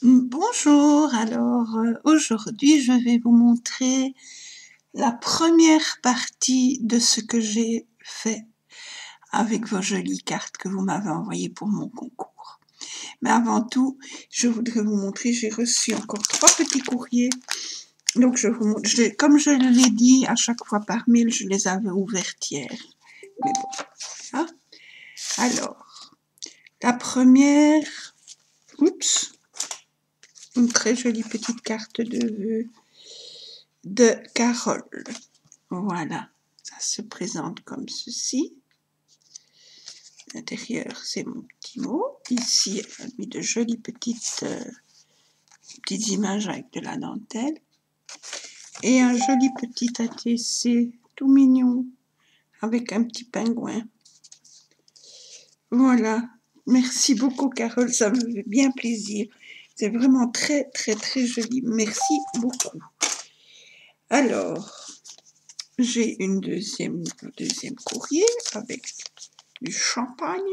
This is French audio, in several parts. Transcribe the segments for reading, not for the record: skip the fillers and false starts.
Bonjour, alors aujourd'hui je vais vous montrer la première partie de ce que j'ai fait avec vos jolies cartes que vous m'avez envoyées pour mon concours. Mais avant tout, je voudrais vous montrer, j'ai reçu encore 3 petits courriers. Donc je vous montre, comme je l'ai dit à chaque fois par mail, je les avais ouverts hier. Mais bon, hein. Alors, la première, oups, une très jolie petite carte de vœux de Carole. Voilà, ça se présente comme ceci. L'intérieur, c'est mon petit mot. Ici, elle a mis de jolies petites images avec de la dentelle. Et un joli petit ATC tout mignon avec un petit pingouin. Voilà, merci beaucoup Carole, ça me fait bien plaisir. C'est vraiment très très très joli, merci beaucoup. Alors, j'ai un deuxième courrier avec du champagne.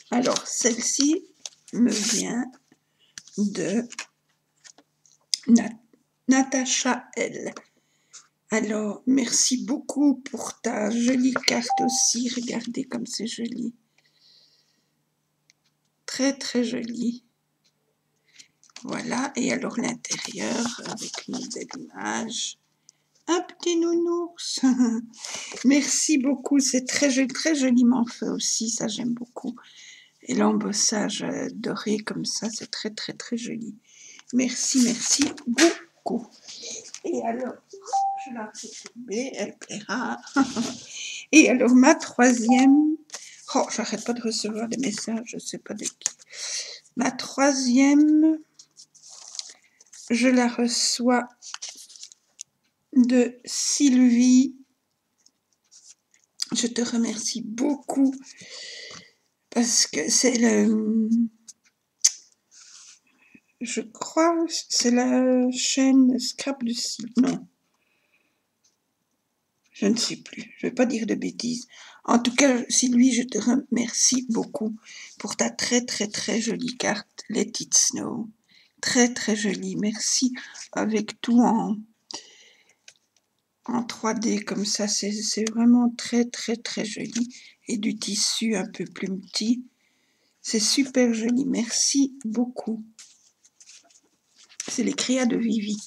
Alors, celle-ci me vient de Natacha L. Alors, merci beaucoup pour ta jolie carte aussi. Regardez comme c'est joli. Très, très joli. Voilà, et alors l'intérieur avec une belle image. Un petit nounours. Merci beaucoup, c'est très joliment fait aussi, ça j'aime beaucoup. Et l'embossage doré comme ça, c'est très très très joli. Merci beaucoup. Et alors, je la fais tomber, elle plaira. Et alors ma troisième, oh j'arrête pas de recevoir des messages, je sais pas de qui. Ma troisième, je la reçois de Sylvie. Je te remercie beaucoup parce que c'est je crois, c'est la chaîne Scrap de Sylvie. Non, je ne sais plus. Je ne vais pas dire de bêtises. En tout cas, Sylvie, je te remercie beaucoup pour ta très très très jolie carte Let It Snow. Très très jolie. Merci avec tout en 3D comme ça, c'est vraiment très très très joli, et du tissu un peu plus petit, c'est super joli, merci beaucoup. C'est les créas de Vivi,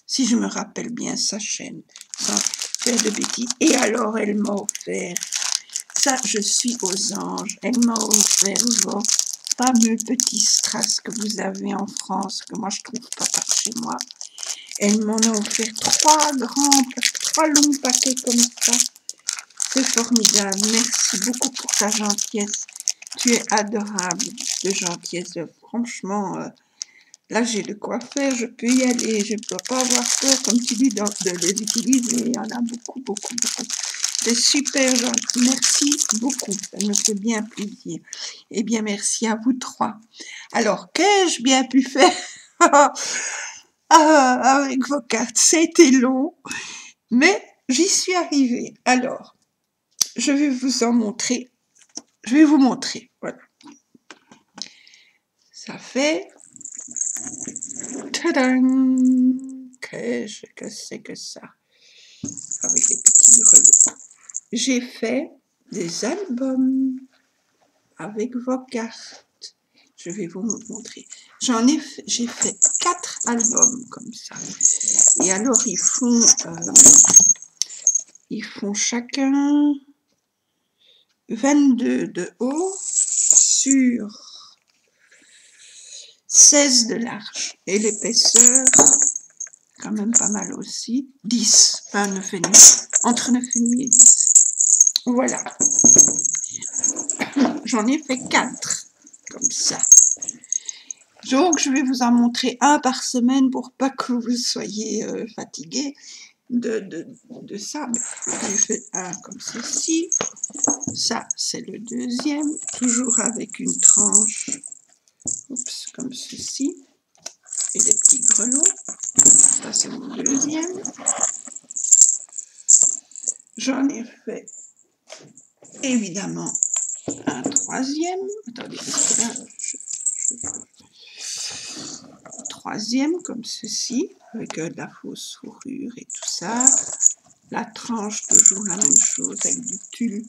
si je me rappelle bien sa chaîne, sans faire de bêtises. Et alors elle m'a offert, ça je suis aux anges, elle m'a offert vos fameux petits strass que vous avez en France, que moi je trouve pas par chez moi. Elle m'en a offert 3 longs paquets comme ça. C'est formidable. Merci beaucoup pour ta gentillesse. Tu es adorable de gentillesse. Franchement, là j'ai de quoi faire. Je peux y aller. Je ne dois pas avoir peur, comme tu dis, de les utiliser. Il y en a beaucoup. C'est super gentil. Merci beaucoup. Ça me fait bien plaisir. Eh bien, merci à vous 3. Alors, qu'ai-je bien pu faire avec vos cartes? C'était long, mais j'y suis arrivée. Alors, je vais vous montrer, voilà. Ça fait, tadam, que c'est que ça, avec des petits grelots. J'ai fait des albums avec vos cartes. Je vais vous montrer. J'ai fait 4 albums comme ça. Et alors ils font chacun 22 de haut sur 16 de large. Et l'épaisseur, quand même pas mal aussi, 10, enfin 9,5, entre 9,5 et 10. Voilà. J'en ai fait 4, comme ça. Donc, je vais vous en montrer un par semaine pour pas que vous soyez fatigués de ça. J'ai fait un comme ceci. Ça, c'est le deuxième, toujours avec une tranche, oups, comme ceci, et des petits grelots. Ça, c'est mon deuxième. J'en ai fait, évidemment, un troisième. Attendez, parce que là, troisième comme ceci, avec de la fausse fourrure et tout ça. La tranche, toujours la même chose, avec du tulle.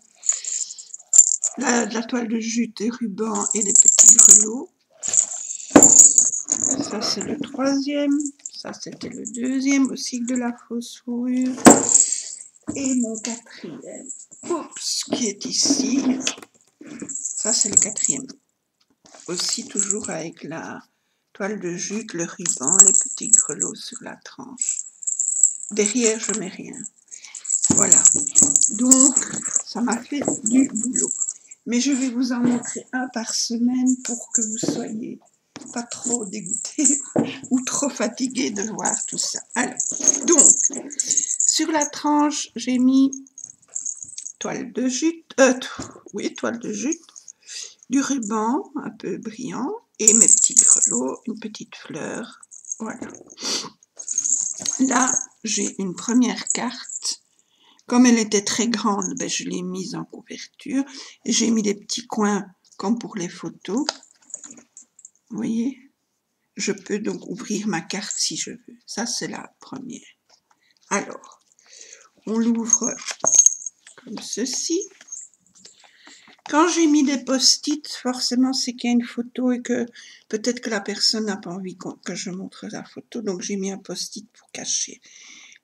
De la toile de jute, des rubans et des petits grelots. Ça, c'est le troisième. Ça, c'était le deuxième, aussi de la fausse fourrure. Et mon quatrième, oups, qui est ici. Ça, c'est le quatrième. Aussi, toujours avec la toile de jute, le ruban, les petits grelots sur la tranche. Derrière, je mets rien. Voilà. Donc, ça m'a fait du boulot. Mais je vais vous en montrer un par semaine pour que vous soyez pas trop dégoûtés ou trop fatigués de voir tout ça. Alors, donc, sur la tranche, j'ai mis toile de jute, toile de jute, du ruban un peu brillant et mes petits grelots, une petite fleur. Voilà. Là, j'ai une première carte. Comme elle était très grande, ben, je l'ai mise en couverture. J'ai mis des petits coins comme pour les photos. Vous voyez? Je peux donc ouvrir ma carte si je veux. Ça, c'est la première. Alors, on l'ouvre comme ceci. Quand j'ai mis des post-it, forcément, c'est qu'il y a une photo et que peut-être que la personne n'a pas envie que je montre la photo. Donc, j'ai mis un post-it pour cacher.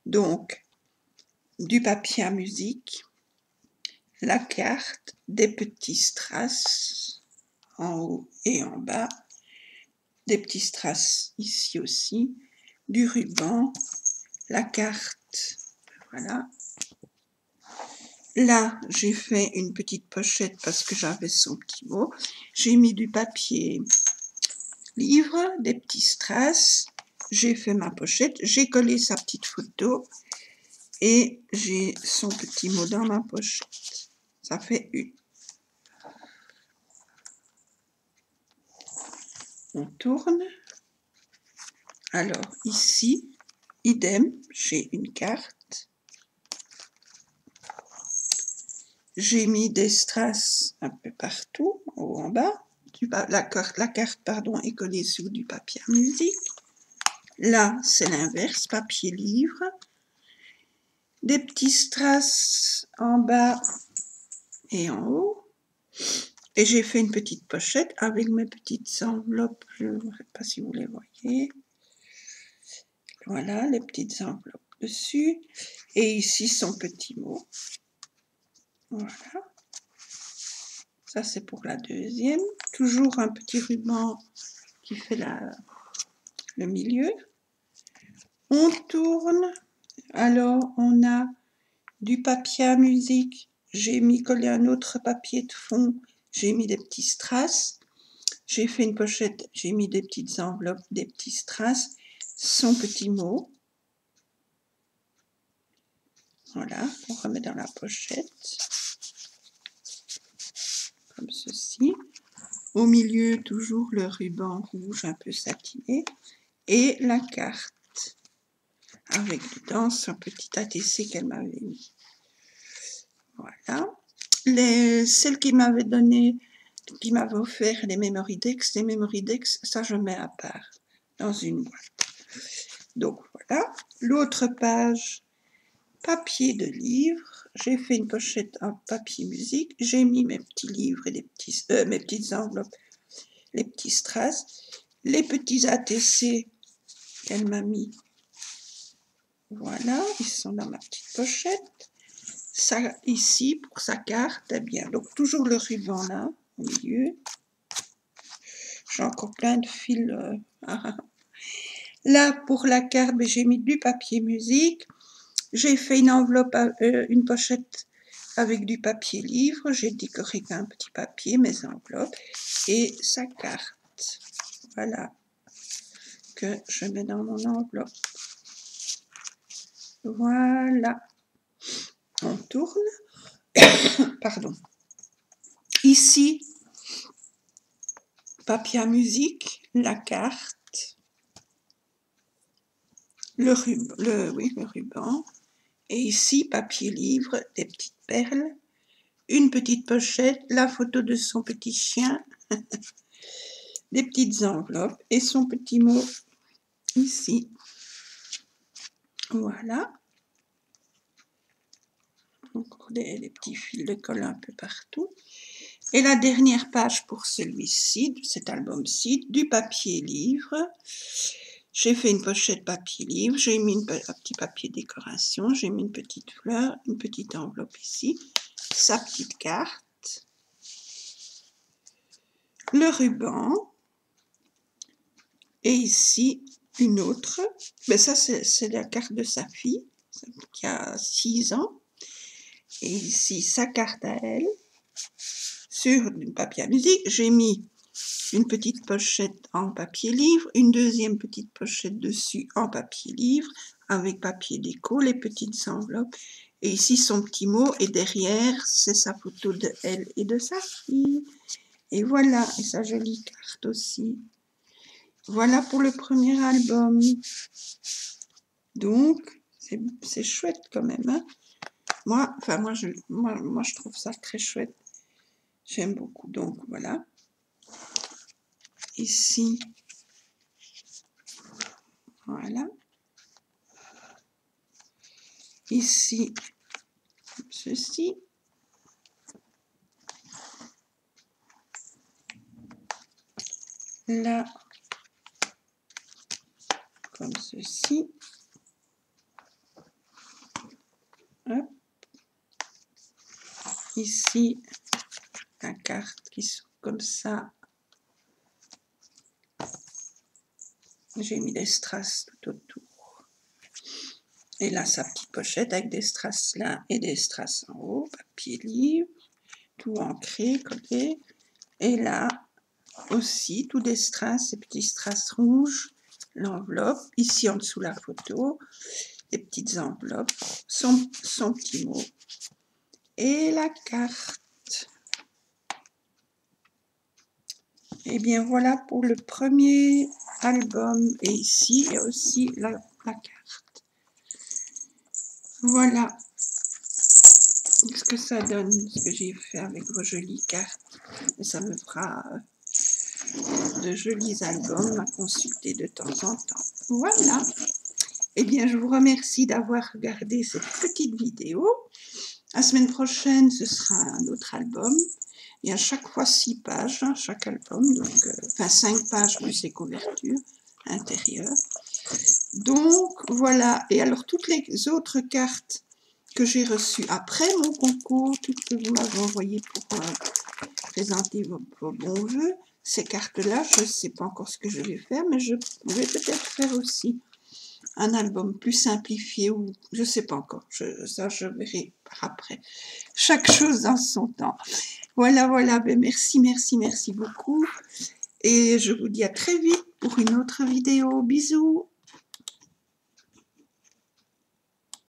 Donc, du papier à musique, la carte, des petits strass en haut et en bas, des petits strass ici aussi, du ruban, la carte, voilà. Là, j'ai fait une petite pochette parce que j'avais son petit mot. J'ai mis du papier livre, des petits strass. J'ai fait ma pochette. J'ai collé sa petite photo. Et j'ai son petit mot dans ma pochette. Ça fait une. On tourne. Alors, ici, idem, j'ai une carte. J'ai mis des strass un peu partout, en haut en bas. La carte pardon, est collée sur du papier à musique. Là, c'est l'inverse, papier livre. Des petits strass en bas et en haut. Et j'ai fait une petite pochette avec mes petites enveloppes. Je ne sais pas si vous les voyez. Voilà, les petites enveloppes dessus. Et ici, son petit mot. Voilà. Ça, c'est pour la deuxième. Toujours un petit ruban qui fait le milieu. On tourne. Alors, on a du papier à musique. J'ai mis collé un autre papier de fond. J'ai mis des petits strass. J'ai fait une pochette. J'ai mis des petites enveloppes, des petits strass. Son petit mot. Voilà, on remet dans la pochette. Comme ceci. Au milieu, toujours le ruban rouge un peu satiné. Et la carte. Avec dedans son petit ATC qu'elle m'avait mis. Voilà. Celle qui m'avait donné, qui m'avait offert les Memory Dex, ça je mets à part dans une boîte. Donc voilà. L'autre page, papier de livre. J'ai fait une pochette en papier musique. J'ai mis mes petits livres et mes petites enveloppes, les petits strass, les petits ATC qu'elle m'a mis. Voilà, ils sont dans ma petite pochette. Ça, ici, pour sa carte, eh bien, donc toujours le ruban là, au milieu. J'ai encore plein de fils. Là, pour la carte, j'ai mis du papier musique. J'ai fait une enveloppe, une pochette avec du papier livre. J'ai décoré avec un petit papier, mes enveloppes. Et sa carte. Voilà. Que je mets dans mon enveloppe. Voilà. On tourne. Pardon. Ici, papier à musique, la carte, le ruban, et ici, papier livre, des petites perles, une petite pochette, la photo de son petit chien, des petites enveloppes et son petit mot ici. Voilà. Encore des petits fils de colle un peu partout. Et la dernière page pour celui-ci, de cet album-ci, du papier livre. J'ai fait une pochette papier livre, j'ai mis un petit papier décoration, j'ai mis une petite fleur, une petite enveloppe ici, sa petite carte, le ruban, et ici une autre. Ben ça c'est la carte de sa fille, qui a 6 ans. Et ici sa carte à elle. Sur du papier à musique, j'ai mis une petite pochette en papier livre, une deuxième petite pochette dessus en papier livre, avec papier déco, les petites enveloppes, et ici son petit mot, et derrière, c'est sa photo de elle et de sa fille. Et voilà, et sa jolie carte aussi. Voilà pour le premier album. Donc, c'est chouette quand même, hein. Moi, je trouve ça très chouette. J'aime beaucoup, donc voilà. Ici, voilà. Ici, ceci. Là, comme ceci. Hop. Ici, la carte qui sont comme ça. J'ai mis des strass tout autour. Et là, sa petite pochette avec des strass là et des strass en haut, papier livre, tout ancré, collé. Et là aussi, tout des strass, ces petits strass rouges, l'enveloppe, ici en dessous la photo, les petites enveloppes, son petit mot et la carte. Et bien voilà pour le premier album. Et ici, il y a aussi la carte. Voilà ce que ça donne, ce que j'ai fait avec vos jolies cartes. Et ça me fera de jolis albums à consulter de temps en temps. Voilà. Eh bien, je vous remercie d'avoir regardé cette petite vidéo. La semaine prochaine, ce sera un autre album. Il y a chaque fois 6 pages, hein, chaque album, donc, enfin 5 pages plus les couvertures intérieures. Donc voilà, et alors toutes les autres cartes que j'ai reçues après mon concours, toutes que vous m'avez envoyées pour présenter vos bons vœux, ces cartes-là, je ne sais pas encore ce que je vais faire, mais je vais peut-être faire aussi un album plus simplifié, ou je ne sais pas encore, ça je verrai par après. Chaque chose dans son temps. Voilà, ben merci beaucoup. Et je vous dis à très vite pour une autre vidéo. Bisous.